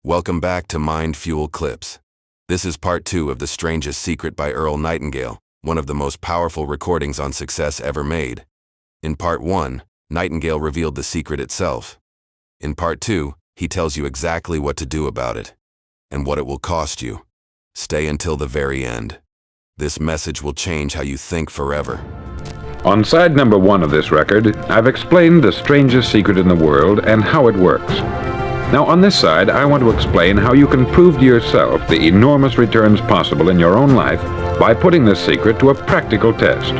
Welcome back to Mind Fuel Clips. This is part 2 of The Strangest Secret by Earl Nightingale, one of the most powerful recordings on success ever made. In part 1, Nightingale revealed the secret itself. In part 2, he tells you exactly what to do about it, and what it will cost you. Stay until the very end. This message will change how you think forever. On side number 1 of this record, I've explained the strangest secret in the world and how it works. Now on this side, I want to explain how you can prove to yourself the enormous returns possible in your own life by putting this secret to a practical test.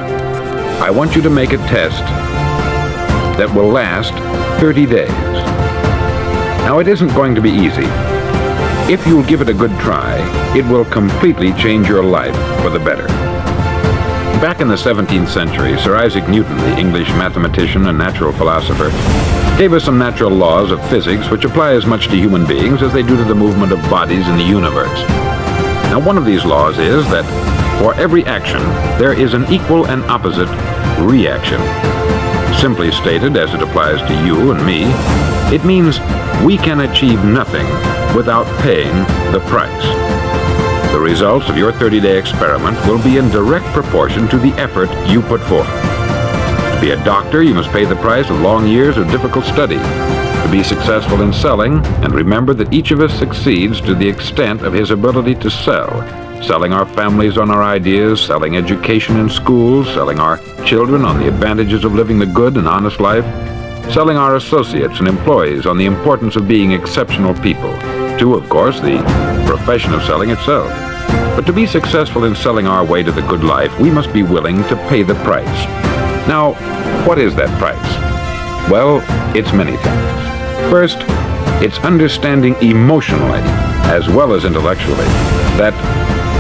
I want you to make a test that will last 30 days. Now it isn't going to be easy. If you'll give it a good try, it will completely change your life for the better. Back in the 17th century, Sir Isaac Newton, the English mathematician and natural philosopher, gave us some natural laws of physics which apply as much to human beings as they do to the movement of bodies in the universe. Now, one of these laws is that for every action, there is an equal and opposite reaction. Simply stated, as it applies to you and me, it means we can achieve nothing without paying the price. The results of your 30-day experiment will be in direct proportion to the effort you put forth. To be a doctor, you must pay the price of long years of difficult study. To be successful in selling, and remember that each of us succeeds to the extent of his ability to sell. Selling our families on our ideas, selling education in schools, selling our children on the advantages of living the good and honest life, selling our associates and employees on the importance of being exceptional people, to, of course, the profession of selling itself. But to be successful in selling our way to the good life, we must be willing to pay the price. Now, what is that price? Well, it's many things. First, it's understanding emotionally, as well as intellectually, that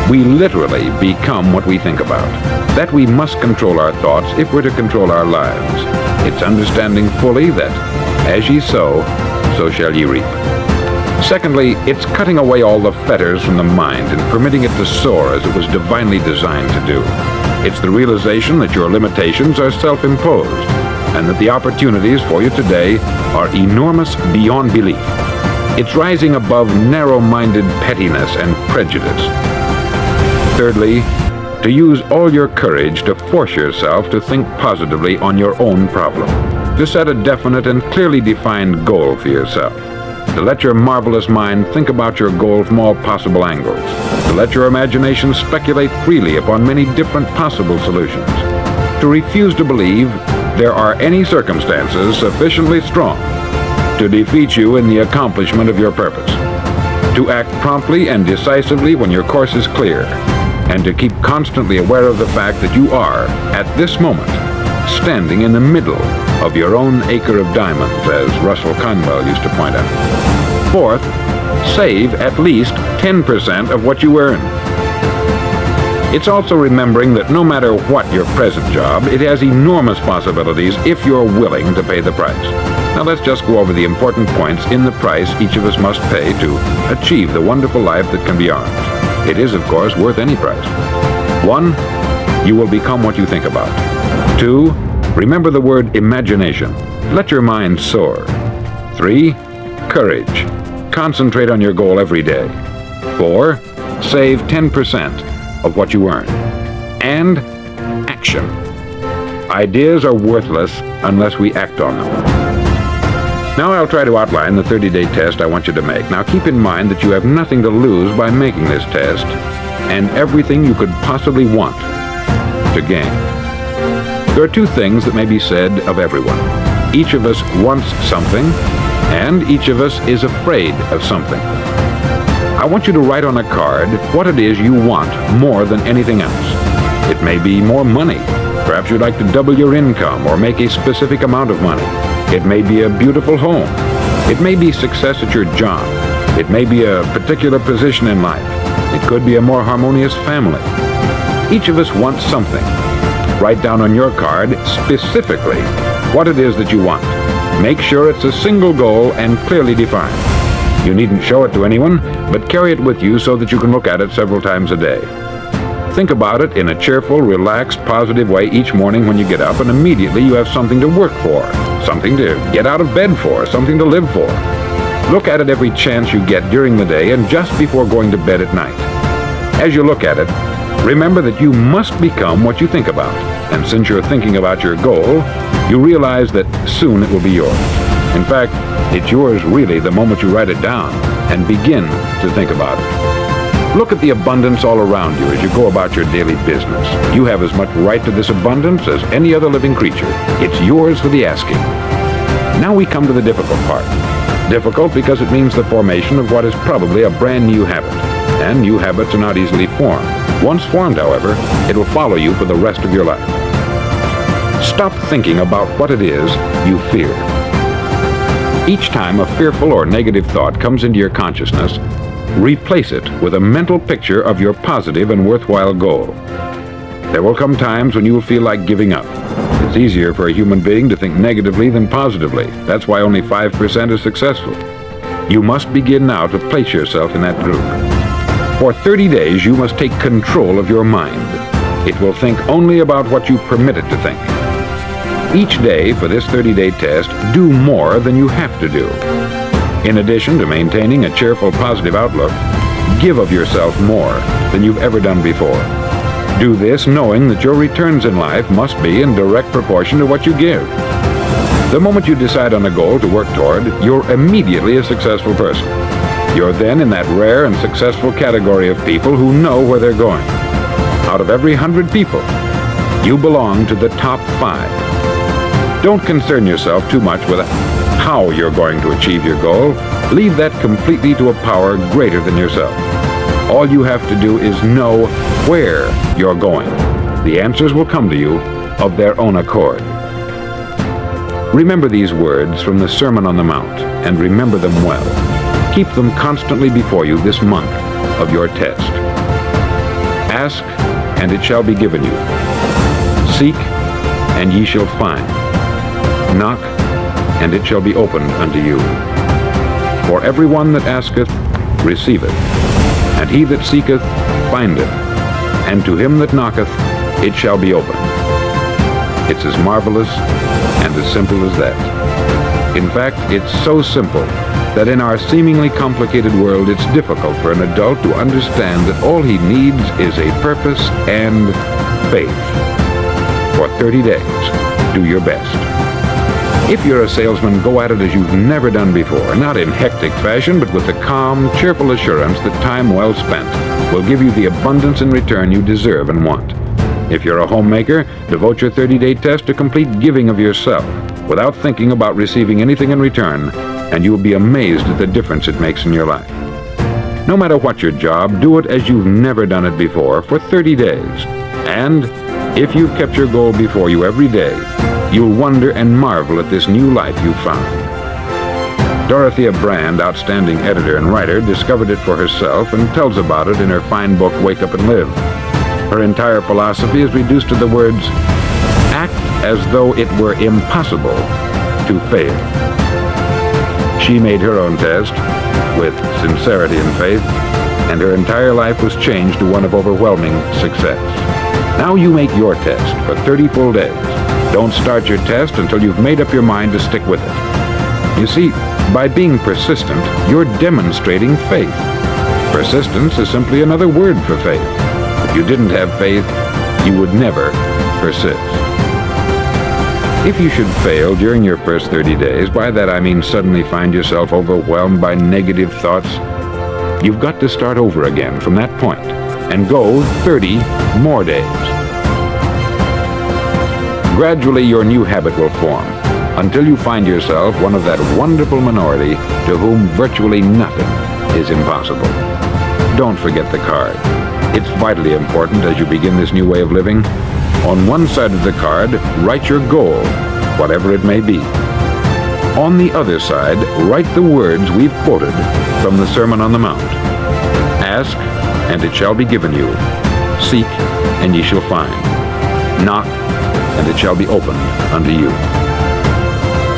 we literally become what we think about. That we must control our thoughts if we're to control our lives. It's understanding fully that, as ye sow, so shall ye reap. Secondly, it's cutting away all the fetters from the mind and permitting it to soar as it was divinely designed to do. It's the realization that your limitations are self-imposed and that the opportunities for you today are enormous beyond belief. It's rising above narrow-minded pettiness and prejudice. Thirdly, to use all your courage to force yourself to think positively on your own problem, to set a definite and clearly defined goal for yourself, to let your marvelous mind think about your goal from all possible angles, to let your imagination speculate freely upon many different possible solutions, to refuse to believe there are any circumstances sufficiently strong to defeat you in the accomplishment of your purpose, to act promptly and decisively when your course is clear, and to keep constantly aware of the fact that you are, at this moment, standing in the middle of your own acre of diamonds, as Russell Conwell used to point out. Fourth, save at least 10% of what you earn. It's also remembering that no matter what your present job, it has enormous possibilities if you're willing to pay the price. Now let's just go over the important points in the price each of us must pay to achieve the wonderful life that can be ours. It is, of course, worth any price. 1, you will become what you think about. 2, remember the word imagination. Let your mind soar. 3, courage. Concentrate on your goal every day. 4, save 10% of what you earn. And action. Ideas are worthless unless we act on them. Now I'll try to outline the 30-day test I want you to make. Now keep in mind that you have nothing to lose by making this test, and everything you could possibly want to gain. There are 2 things that may be said of everyone. Each of us wants something, and each of us is afraid of something. I want you to write on a card what it is you want more than anything else. It may be more money. Perhaps you'd like to double your income or make a specific amount of money. It may be a beautiful home. It may be success at your job. It may be a particular position in life. It could be a more harmonious family. Each of us wants something. Write down on your card specifically what it is that you want. Make sure it's a single goal and clearly defined. You needn't show it to anyone, but carry it with you so that you can look at it several times a day. Think about it in a cheerful, relaxed, positive way each morning when you get up, and immediately you have something to work for, something to get out of bed for, something to live for. Look at it every chance you get during the day and just before going to bed at night. As you look at it, remember that you must become what you think about. And since you're thinking about your goal, you realize that soon it will be yours. In fact, it's yours really the moment you write it down and begin to think about it. Look at the abundance all around you as you go about your daily business. You have as much right to this abundance as any other living creature. It's yours for the asking. Now we come to the difficult part. Difficult because it means the formation of what is probably a brand new habit. And new habits are not easily formed. Once formed, however, it will follow you for the rest of your life. Stop thinking about what it is you fear. Each time a fearful or negative thought comes into your consciousness, replace it with a mental picture of your positive and worthwhile goal. There will come times when you will feel like giving up. It's easier for a human being to think negatively than positively. That's why only 5% is successful. You must begin now to place yourself in that group. For 30 days, you must take control of your mind. It will think only about what you permit it to think. Each day for this 30-day test, do more than you have to do. In addition to maintaining a cheerful, positive outlook, give of yourself more than you've ever done before. Do this knowing that your returns in life must be in direct proportion to what you give. The moment you decide on a goal to work toward, you're immediately a successful person. You're then in that rare and successful category of people who know where they're going. Out of every 100 people, you belong to the top 5. Don't concern yourself too much with how you're going to achieve your goal. Leave that completely to a power greater than yourself. All you have to do is know where you're going. The answers will come to you of their own accord. Remember these words from the Sermon on the Mount, and remember them well. Keep them constantly before you this month of your test. Ask, and it shall be given you. Seek, and ye shall find. Knock, and it shall be opened unto you. For every one that asketh receiveth, and he that seeketh findeth, and to him that knocketh it shall be opened. It's as marvelous and as simple as that. In fact, it's so simple that in our seemingly complicated world it's difficult for an adult to understand that all he needs is a purpose and faith. For 30 days, do your best. If you're a salesman, go at it as you've never done before, not in hectic fashion, but with the calm, cheerful assurance that time well spent will give you the abundance in return you deserve and want. If you're a homemaker, devote your 30-day test to complete giving of yourself without thinking about receiving anything in return, and you will be amazed at the difference it makes in your life. No matter what your job, do it as you've never done it before for 30 days. And if you've kept your goal before you every day, you'll wonder and marvel at this new life you've found. Dorothea Brand, outstanding editor and writer, discovered it for herself and tells about it in her fine book, Wake Up and Live. Her entire philosophy is reduced to the words, act as though it were impossible to fail. She made her own test with sincerity and faith, and her entire life was changed to one of overwhelming success. Now you make your test for 30 full days. Don't start your test until you've made up your mind to stick with it. You see, by being persistent, you're demonstrating faith. Persistence is simply another word for faith. If you didn't have faith, you would never persist. If you should fail during your first 30 days, by that I mean suddenly find yourself overwhelmed by negative thoughts, you've got to start over again from that point and go 30 more days. Gradually, your new habit will form until you find yourself one of that wonderful minority to whom virtually nothing is impossible. Don't forget the card. It's vitally important as you begin this new way of living. On one side of the card, write your goal, whatever it may be. On the other side, write the words we've quoted from the Sermon on the Mount. Ask, and it shall be given you. Seek, and ye shall find. Knock, and it shall be opened unto you.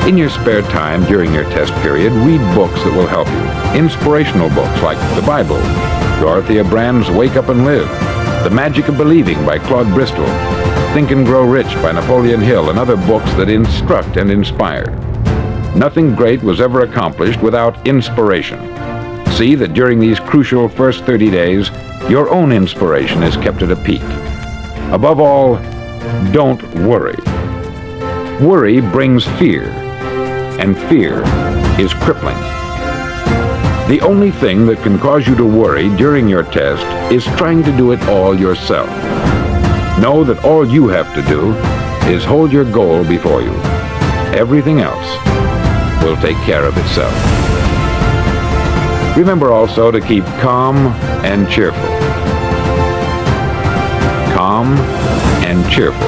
In your spare time during your test period, read books that will help you. Inspirational books like the Bible, Dorothea Brand's Wake Up and Live, The Magic of Believing by Claude Bristol, Think and Grow Rich by Napoleon Hill, and other books that instruct and inspire. Nothing great was ever accomplished without inspiration. See that during these crucial first 30 days, your own inspiration is kept at a peak. Above all, don't worry. Worry brings fear, and fear is crippling. The only thing that can cause you to worry during your test is trying to do it all yourself. Know that all you have to do is hold your goal before you. Everything else will take care of itself. Remember also to keep calm and cheerful. Calm and cheerful.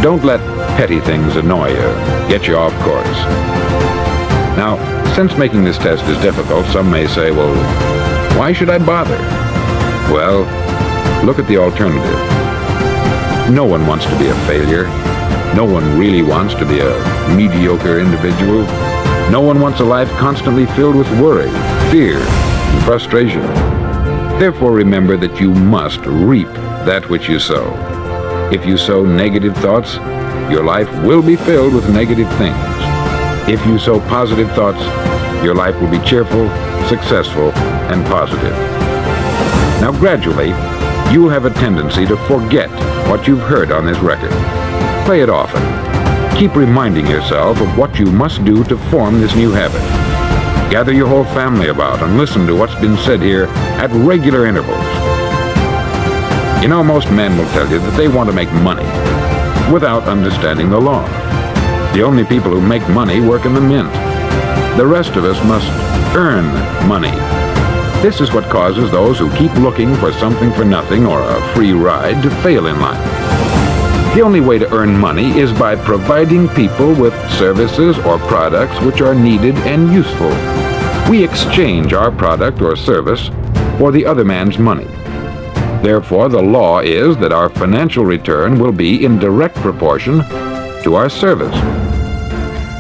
Don't let petty things annoy you, get you off course. Now, since making this test is difficult, some may say, well, why should I bother? Well, look at the alternative. No one wants to be a failure. No one really wants to be a mediocre individual. No one wants a life constantly filled with worry, fear, and frustration. Therefore, remember that you must reap that which you sow. If you sow negative thoughts, your life will be filled with negative things. If you sow positive thoughts, your life will be cheerful, successful, and positive. Now, gradually, you'll have a tendency to forget what you've heard on this record. Play it often. Keep reminding yourself of what you must do to form this new habit. Gather your whole family about and listen to what's been said here at regular intervals. You know, most men will tell you that they want to make money without understanding the law. The only people who make money work in the mint. The rest of us must earn money. This is what causes those who keep looking for something for nothing or a free ride to fail in life. The only way to earn money is by providing people with services or products which are needed and useful. We exchange our product or service for the other man's money. Therefore, the law is that our financial return will be in direct proportion to our service.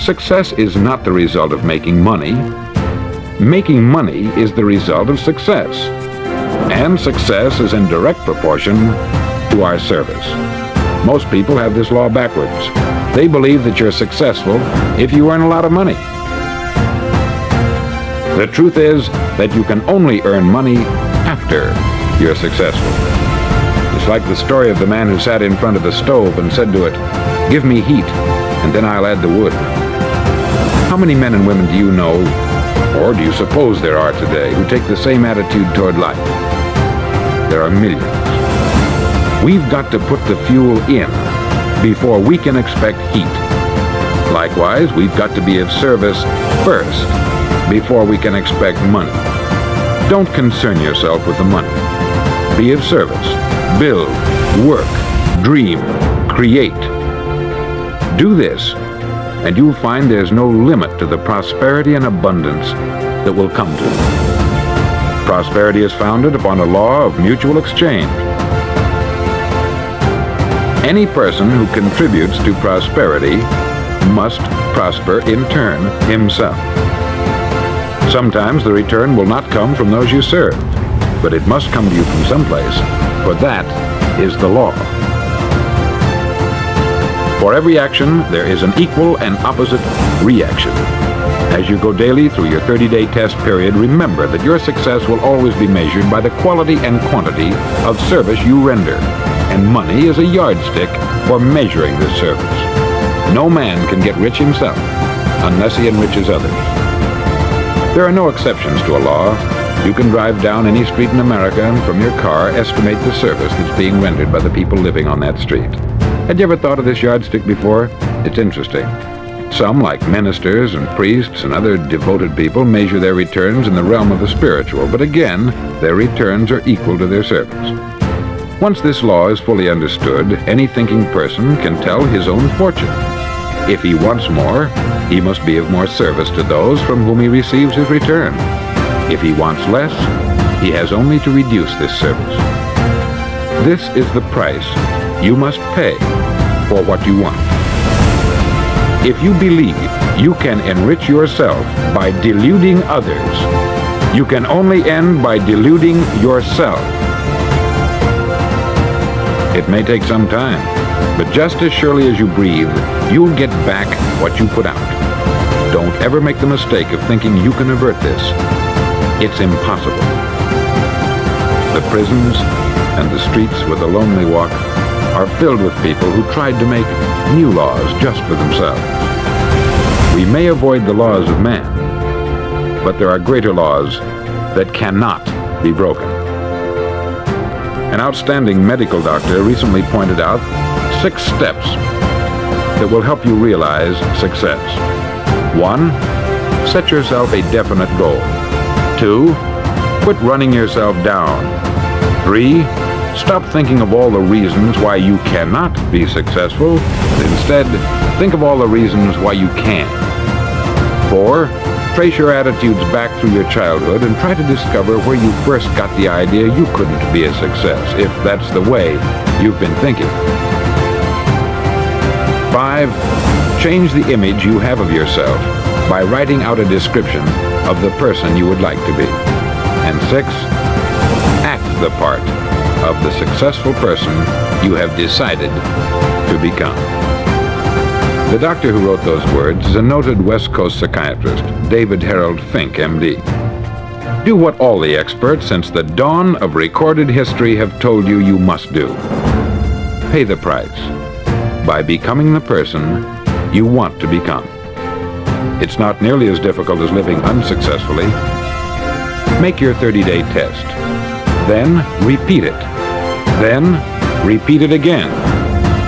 Success is not the result of making money. Making money is the result of success. And success is in direct proportion to our service. Most people have this law backwards. They believe that you're successful if you earn a lot of money. The truth is that you can only earn money after you're successful. It's like the story of the man who sat in front of the stove and said to it, "Give me heat, and then I'll add the wood." How many men and women do you know, or do you suppose there are today, who take the same attitude toward life? There are millions. We've got to put the fuel in before we can expect heat. Likewise, we've got to be of service first before we can expect money. Don't concern yourself with the money. Be of service. Build, work, dream, create. Do this, and you'll find there's no limit to the prosperity and abundance that will come to you. Prosperity is founded upon a law of mutual exchange. Any person who contributes to prosperity must prosper in turn himself. Sometimes the return will not come from those you serve, but it must come to you from someplace, for that is the law. For every action, there is an equal and opposite reaction. As you go daily through your 30-day test period, remember that your success will always be measured by the quality and quantity of service you render, and money is a yardstick for measuring this service. No man can get rich himself unless he enriches others. There are no exceptions to a law. You can drive down any street in America and from your car estimate the service that's being rendered by the people living on that street. Had you ever thought of this yardstick before? It's interesting. Some, like ministers and priests and other devoted people, measure their returns in the realm of the spiritual, but again, their returns are equal to their service. Once this law is fully understood, any thinking person can tell his own fortune. If he wants more, he must be of more service to those from whom he receives his return. If he wants less, he has only to reduce this service. This is the price you must pay for what you want. If you believe you can enrich yourself by deluding others, you can only end by deluding yourself. It may take some time, but just as surely as you breathe, you'll get back what you put out. Don't don't ever make the mistake of thinking you can avert this. It's impossible. The prisons and the streets where the lonely walk are filled with people who tried to make new laws just for themselves. We may avoid the laws of man, but there are greater laws that cannot be broken. An outstanding medical doctor recently pointed out 6 steps that will help you realize success. 1. Set yourself a definite goal. 2. Quit running yourself down. 3. Stop thinking of all the reasons why you cannot be successful, and instead, think of all the reasons why you can. 4. Trace your attitudes back through your childhood and try to discover where you first got the idea you couldn't be a success, if that's the way you've been thinking. 5. Change the image you have of yourself by writing out a description of the person you would like to be. And 6. Act the part of the successful person you have decided to become. The doctor who wrote those words is a noted West Coast psychiatrist, David Harold Fink, M.D. Do what all the experts since the dawn of recorded history have told you you must do. Pay the price by becoming the person you want to become. It's not nearly as difficult as living unsuccessfully. Make your 30-day test. Then repeat it. Then repeat it again.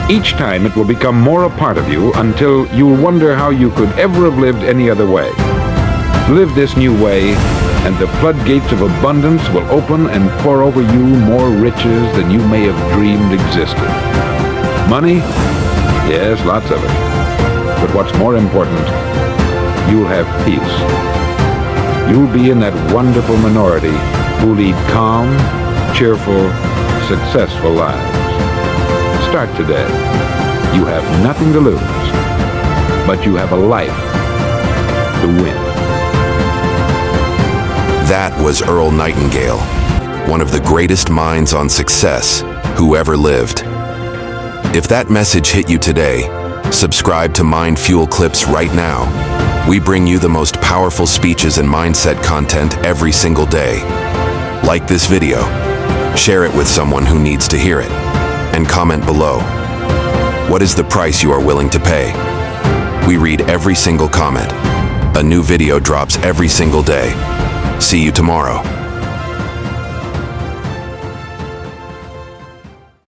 Each time it will become more a part of you until you'll wonder how you could ever have lived any other way. Live this new way, and the floodgates of abundance will open and pour over you more riches than you may have dreamed existed. Money? Yes, lots of it. But what's more important, you'll have peace. You'll be in that wonderful minority who lead calm, cheerful, successful lives. Start today. You have nothing to lose, but you have a life to win. That was Earl Nightingale, one of the greatest minds on success who ever lived. If that message hit you today, subscribe to Mind Fuel Clips right now. We bring you the most powerful speeches and mindset content every single day. Like this video, share it with someone who needs to hear it, and comment below. What is the price you are willing to pay? We read every single comment. A new video drops every single day. See you tomorrow.